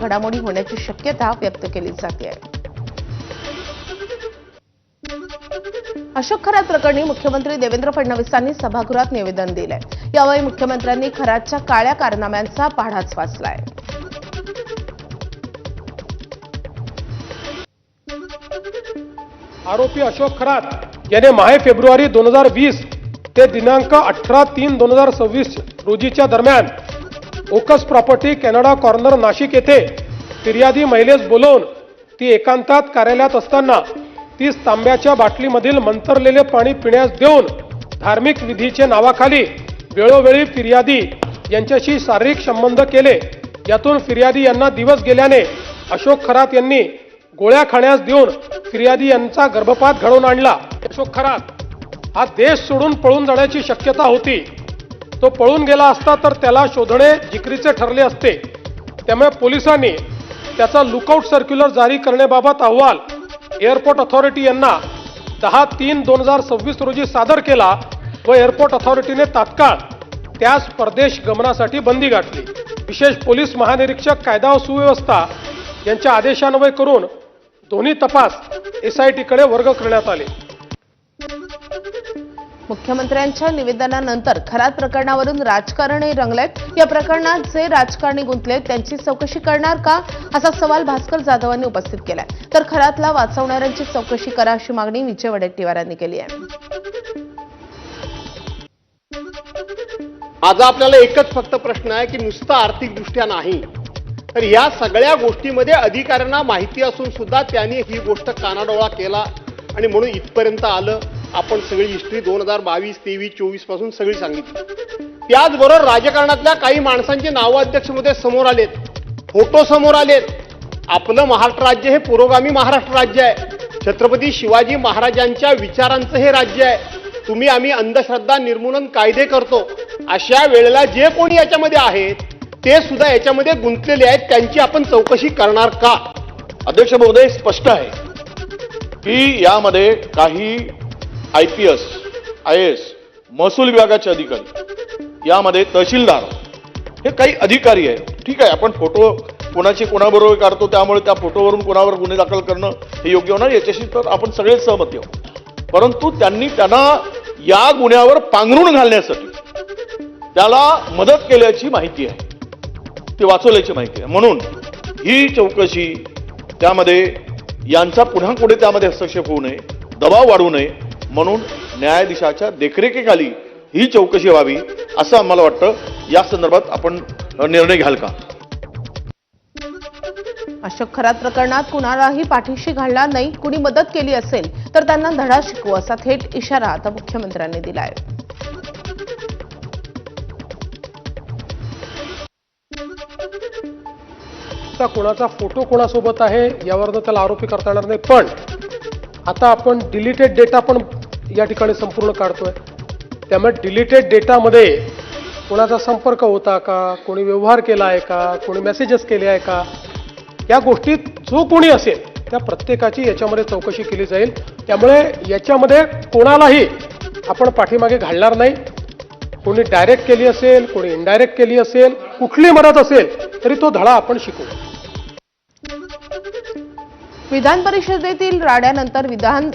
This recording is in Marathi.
घडामोडी होण्याची शक्यता व्यक्त केली जाते. अशोक खरात प्रकरणी मुख्यमंत्री देवेंद्र फडणवीसांनी सभागृहात निवेदन दिलंय. यावेळी मुख्यमंत्र्यांनी खरातच्या काळ्या कारनाम्यांचा पाढाच वाचलाय. आरोपी अशोक खरात याने माहे फेब्रुवारी 2020 ते दिनांक 18/3/2026 रोजीच्या दरम्यान ओकस प्रॉपर्टी कॅनडा कॉर्नर नाशिक येथे फिर्यादी महिलेस बोलवून ती एकांतात कार्यालयात असताना 30 तांब्याच्या बाटलीमधील मंतरलेले पाणी पिण्यास देऊन धार्मिक विधीचे नावाखाली वेळोवेळी फिर्यादी यांच्याशी शारीरिक संबंध केले. यातून फिर्यादी यांना दिवस गेल्याने अशोक खरात यांनी गोळ्या खाण्यास देऊन फिर्यादी यांचा गर्भपात घडवून आणला. अशोक खरात हा देश सोडून पळून जाण्याची शक्यता होती. तो पळून गेला असता तर त्याला शोधणे जिकरीचे ठरले असते. त्यामुळे पोलिसांनी त्याचा लुकआउट सर्क्युलर जारी करण्याबाबत अहवाल एअरपोर्ट अथॉरिटी यांना 10/3/2026 रोजी सादर केला व एअरपोर्ट अथॉरिटीने तात्काळ त्यास परदेश गमनासाठी बंदी घातली. विशेष पोलीस महानिरीक्षक कायदा व सुव्यवस्था यांच्या आदेशान्वये करून दोन्ही तपास एसआयटीकडे वर्ग करण्यात आले. मुख्यमंत्र्यांच्या निवेदनानंतर खरात प्रकरणावरून राजकारणही रंगलंय. या प्रकरणात जे राजकारणी गुंतलेत त्यांची चौकशी करणार का, असा सवाल भास्कर जाधवांनी उपस्थित केलाय. तर खरातला वाचवणाऱ्यांची चौकशी करा अशी मागणी विजय वडेट्टीवारांनी केली आहे. माझा आपल्याला एकच फक्त प्रश्न आहे की नुसतं आर्थिकदृष्ट्या नाही तर या सगळ्या गोष्टीमध्ये अधिकाऱ्यांना माहिती असून सुद्धा त्यांनी ही गोष्ट कानाडोळा केला आणि म्हणून इथपर्यंत आलं. आपण सगळी हिस्ट्री 2022, 23, 24 पासून सगळी सांगितली. त्याचबरोबर राजकारणातल्या काही माणसांची नावं अध्यक्षमध्ये समोर आलेत, फोटो समोर आलेत. आपलं महाराष्ट्र राज्य हे पुरोगामी महाराष्ट्र राज्य आहे. छत्रपती शिवाजी महाराजांच्या विचारांचं हे राज्य आहे. तुम्ही आम्ही अंधश्रद्धा निर्मूलन कायदे करतो. अशा वेळेला जे कोणी याच्यामध्ये आहेत ते सुद्धा याच्यामध्ये गुंतलेले आहेत. त्यांची आपण चौकशी करणार का? अध्यक्ष महोदय, स्पष्ट आहे की यामध्ये काही IPS, IAS, महसूल विभागाचे अधिकारी, यामध्ये तहसीलदार, हे काही अधिकारी आहेत. ठीक आहे, आपण फोटो कोणाची कोणाबरोबर काढतो त्यामुळे त्या फोटोवरून कोणावर गुन्हे दाखल करणं हे योग्य होणार, याच्याशी तर आपण सगळे सहमत आहोत. परंतु त्यांना या गुन्ह्यावर पांघरून घालण्यासाठी त्याला मदत केल्याची माहिती आहे, ते वाचवल्याची माहिती आहे. म्हणून ही चौकशी त्यामध्ये यांचा पुन्हा पुढे त्यामध्ये हस्तक्षेप होऊ नये, दबाव वाढू नये म्हणून न्यायाधीशाच्या देखरेखीखाली ही चौकशी व्हावी असं आम्हाला वाटतं. या संदर्भात आपण निर्णय घ्याल का? अशोक खरात प्रकरणात कुणालाही पाठीशी घालणार नाही. कुणी मदत केली असेल तर त्यांना धडा शिकवू असा थेट इशारा आता मुख्यमंत्र्यांनी दिलाय. कोणाचा फोटो कोणासोबत आहे यावरनं त्याला आरोपी करता येणार नाही. पण आता आपण डिलीटेड डेटा पण या ठिकाणी संपूर्ण काढतोय. त्यामुळे डिलीटेड डेटामध्ये कोणाचा संपर्क होता का, कोणी व्यवहार केला आहे का, कोणी मेसेजेस केले आहे का, या गोष्टीत जो कोणी असेल त्या प्रत्येकाची याच्यामध्ये चौकशी केली जाईल. त्यामुळे याच्यामध्ये कोणालाही आपण पाठीमागे घालणार नाही. कोणी डायरेक्ट केली असेल, कोणी इनडायरेक्ट केली असेल, कुठली मदत असेल तरी तो धडा आपण शिकू. विधान परिषदेतील राड्यानंतर विधान